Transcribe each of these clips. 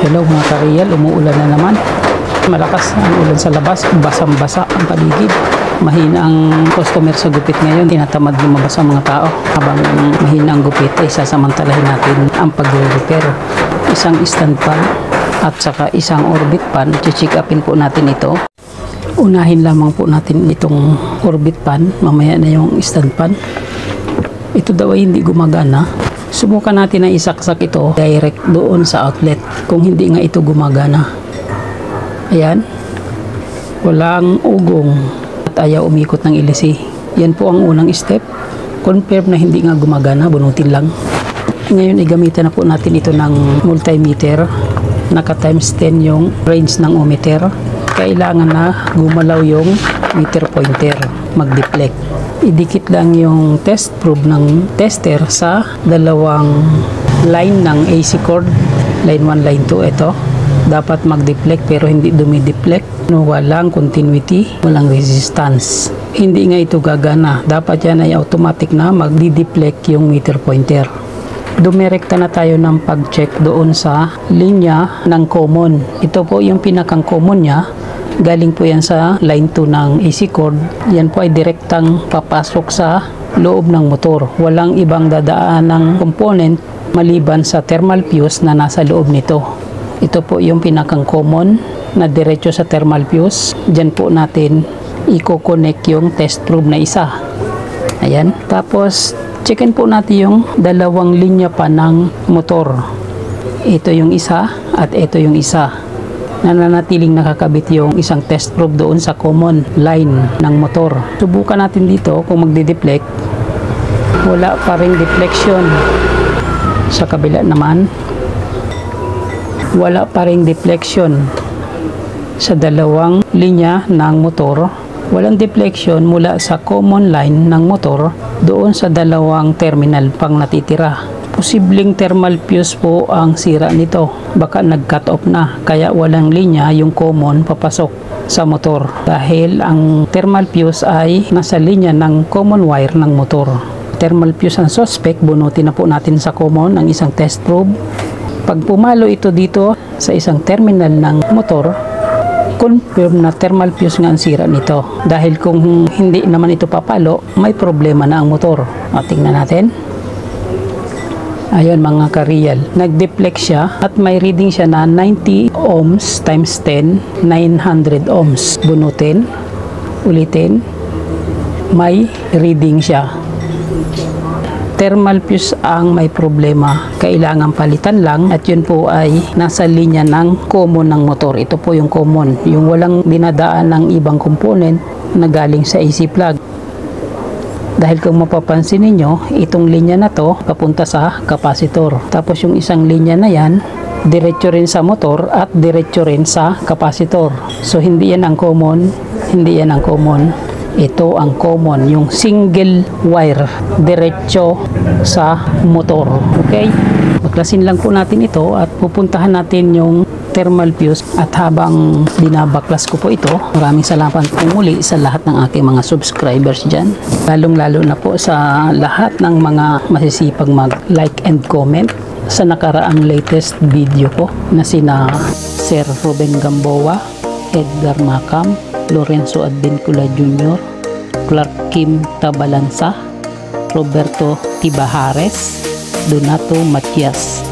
Hello mga ka-real, umuulan na naman. Malakas ang ulan sa labas, basang-basa ang paligid. Mahina ang customer sa gupit ngayon, tinatamad lumabas ang mga tao. Habang mahina ang gupit ay sasamantalahin natin ang pag-repair. Isang stand pan at saka isang orbit pan, check upin po natin ito. Unahin lamang po natin itong orbit pan, mamaya na yung stand pan. Ito daw ay hindi gumagana. Subukan natin na isaksak ito direct doon sa outlet kung hindi nga ito gumagana. Ayan, walang ugong at ayaw umikot ng ilisi. Yan po ang unang step. Confirm na hindi nga gumagana, bunutin lang. Ngayon igamitan na po natin ito ng multimeter. Naka times 10 yung range ng ohmmeter. Kailangan na gumalaw yung meter pointer, mag-deflect. Idikit lang yung test probe ng tester sa dalawang line ng AC cord, line 1, line 2. Ito dapat mag-deflect pero hindi dumideflect, walang continuity, walang resistance, hindi nga ito gagana. Dapat yan ay automatic na magdi-deflect yung meter pointer. Dumirekta na tayo ng pag-check doon sa linya ng common. Ito po yung pinakang common nya. Galing po yan sa line 2 ng AC cord. Yan po ay direktang papasok sa loob ng motor. Walang ibang dadaan ng component maliban sa thermal fuse na nasa loob nito. Ito po yung pinakang common na diretso sa thermal fuse. Diyan po natin i-connect yung test probe na isa. Ayan. Tapos checkin po natin yung dalawang linya pa ng motor. Ito yung isa at ito yung isa. Nananatiling nakakabit yung isang test probe doon sa common line ng motor. Subukan natin dito kung magdi-deflect. Wala pa ring deflection. Sa kabila naman, wala pa ring deflection. Sa dalawang linya ng motor, walang deflection mula sa common line ng motor doon sa dalawang terminal pang natitira. Posibleng thermal fuse po ang sira nito. Baka nag-cut off na, kaya walang linya yung common papasok sa motor. Dahil ang thermal fuse ay nasa linya ng common wire ng motor. Thermal fuse ang suspect, bunutin na po natin sa common ang isang test probe. Pag pumalo ito dito sa isang terminal ng motor, confirm na thermal fuse nga ang sira nito. Dahil kung hindi naman ito papalo, may problema na ang motor. O, tingnan natin. Ayun mga ka-real, nag-deflect siya at may reading siya na 90 ohms times 10, 900 ohms. Bunutin, ulitin, may reading siya. Thermal fuse ang may problema, kailangan palitan lang, at yun po ay nasa linya ng common ng motor. Ito po yung common, yung walang dinadaan ng ibang component na galing sa AC plug. Dahil kung mapapansin ninyo, itong linya na to papunta sa kapasitor. Tapos yung isang linya na yan, diretso rin sa motor at diretso rin sa kapasitor. So hindi yan ang common, hindi yan ang common. Ito ang common, yung single wire, diretso sa motor. Okay? Baklasin lang po natin ito at pupuntahan natin yung thermal fuse. At habang binabaklas ko po ito, maraming salamat po muli sa lahat ng aking mga subscribers dyan. Lalong-lalo na po sa lahat ng mga masisipag mag-like and comment sa nakaraang latest video ko na sina Sir Ruben Gamboa, Edgar Macam, Lorenzo Advincula Jr., Clark Kim Tabalansa, Roberto Tibahares, Donato Matias.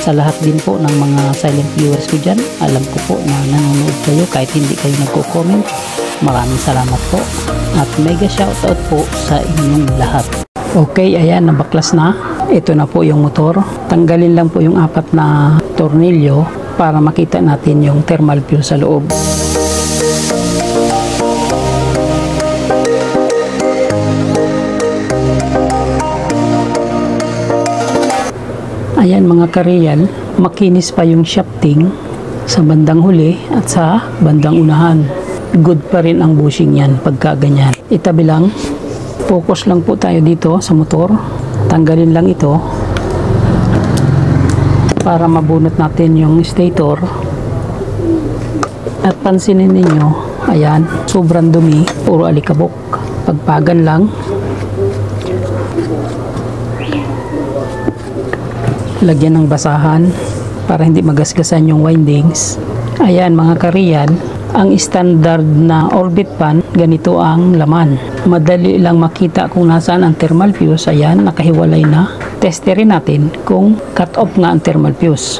Sa lahat din po ng mga silent viewers ko dyan, alam ko po na nanonood kayo kahit hindi kayo nagko-comment. Maraming salamat po at mega shoutout po sa inyong lahat. Okay, ayan, nabaklas na. Ito na po yung motor. Tanggalin lang po yung 4 na tornilyo para makita natin yung thermal fuse sa loob. Ayan mga ka-real, makinis pa yung shafting sa bandang huli at sa bandang unahan. Good pa rin ang bushing yan pagka ganyan. Itabi lang, focus lang po tayo dito sa motor. Tanggalin lang ito para mabunot natin yung stator. At pansinin ninyo, ayan, sobrang dumi, puro alikabok. Pagpagan lang. Lagyan ng basahan para hindi magasgasan yung windings. Ayan mga ka-real, ang standard na orbit pan, ganito ang laman. Madali lang makita kung nasaan ang thermal fuse. Ayan, nakahiwalay na. Testerin natin kung cut off nga ang thermal fuse.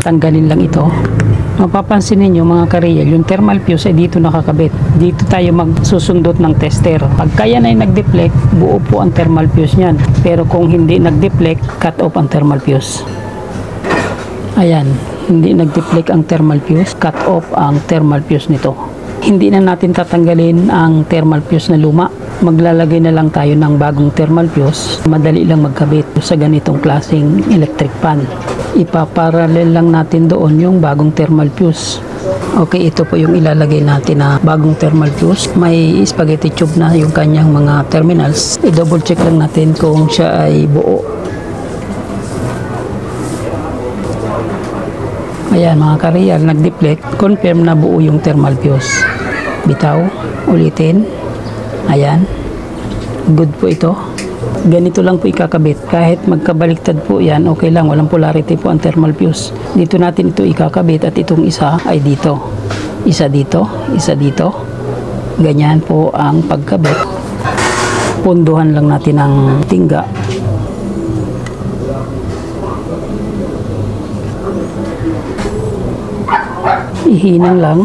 Tanggalin lang ito. Mapapansin ninyo mga ka-real, yung thermal fuse ay dito nakakabit. Dito tayo magsusundot ng tester. Pagka yan ay nag-deflect, buo po ang thermal fuse niyan. Pero kung hindi nag-deflect, cut off ang thermal fuse. Ayan, hindi nag-deflect ang thermal fuse, cut off ang thermal fuse nito. Hindi na natin tatanggalin ang thermal fuse na luma. Maglalagay na lang tayo ng bagong thermal fuse. Madali lang magkabit sa ganitong klaseng electric pan. Ipaparallel lang natin doon yung bagong thermal fuse. Okay, ito po yung ilalagay natin na bagong thermal fuse. May spaghetti tube na yung kanyang mga terminals. I-double check lang natin kung siya ay buo. Ayan mga ka-real, nag-deflect. Confirm na buo yung thermal fuse. Bitaw, ulitin. Ayan. Good po ito. Ganito lang po ikakabit. Kahit magkabaliktad po yan, okay lang. Walang polarity po ang thermal fuse. Dito natin ito ikakabit at itong isa ay dito. Isa dito, isa dito. Ganyan po ang pagkabit. Punduhan lang natin ang tingga. Ihinang lang.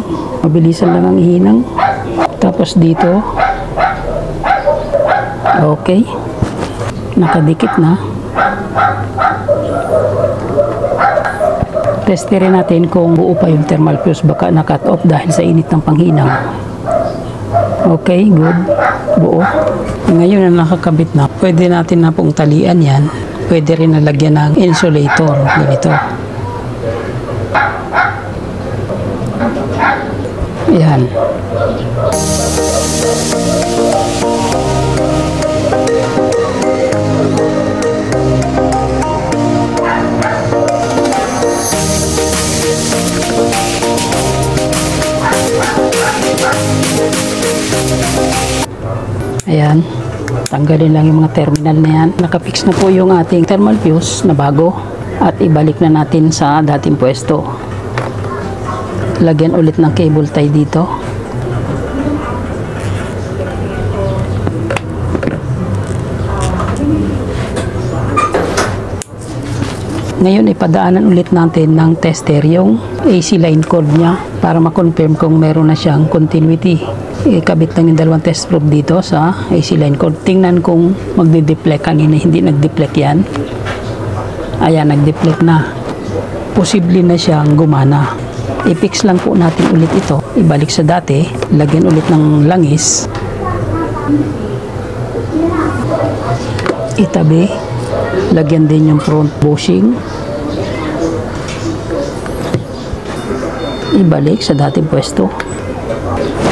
Mabilisan lang ang ihinang. Tapos dito. Okay. Nakadikit na. Testerin natin kung buo pa yung thermal fuse. Baka na-cut off dahil sa init ng panghinang. Okay, good. Buo. Ngayon na nakakabit na, pwede natin na pong talian yan. Pwede rin nalagyan ng insulator. Ganito. Yan. Ayan. Tanggalin lang yung mga terminal na yan. Nakapix na po yung ating thermal fuse na bago. At ibalik na natin sa dating pwesto. Lagyan ulit ng cable tie dito. Ngayon ipadaanan ulit natin ng tester yung AC line cord niya para ma-confirm kung meron na siyang continuity. Ikabit lang yung dalawang test probe dito sa AC line cord. Tingnan kung magde-deflect. Kanina hindi nag-deflect yan. Ayan, nag-deflect na. Posible na siyang gumana. I-fix lang po natin ulit ito. Ibalik sa dati. Lagyan ulit ng langis. Itabi. Lagyan din yung front bushing. Ibalik sa dating pwesto.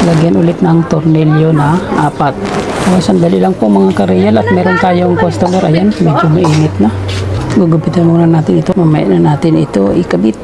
Lagyan ulit ng tornilyo na 4. Sandali lang po mga ka-real at meron tayong customer. Ayan, medyo mainit na. Gugupitan muna natin ito. Mamaya na natin ito ikabit.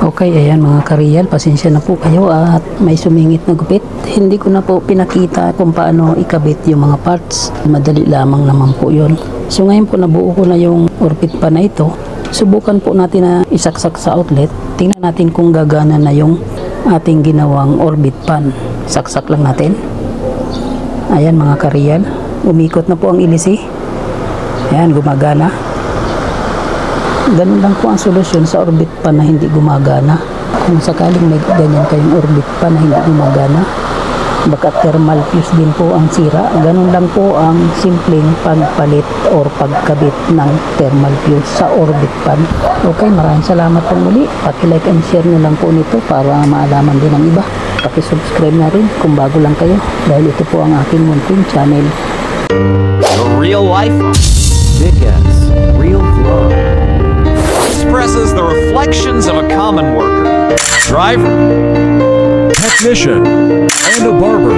Okay, ayan mga ka-real, pasensya na po kayo at may sumingit na gupit. Hindi ko na po pinakita kung paano ikabit yung mga parts. Madali lamang naman po yun. So ngayon po nabuo ko na yung orbit pan na ito. Subukan po natin na isaksak sa outlet. Tingnan natin kung gagana na yung ating ginawang orbit pan. Saksak lang natin. Ayan mga ka-real, umikot na po ang ilisi. Ayan, gumagana. Ganun lang po ang solusyon sa orbit pan na hindi gumagana. Kung sakaling may ganyan kayong orbit pan na hindi gumagana, baka thermal fuse din po ang sira. Ganun lang po ang simpleng pagpalit or pagkabit ng thermal fuse sa orbit pan. Okay, maraming salamat po muli. Paki-like and share nyo lang po nito para maalaman din ng iba. Paki-subscribe na rin kung bago lang kayo dahil ito po ang aking munting channel. The real life, Big S, real vlog. Expresses the reflections of a common worker, driver, technician, and a barber.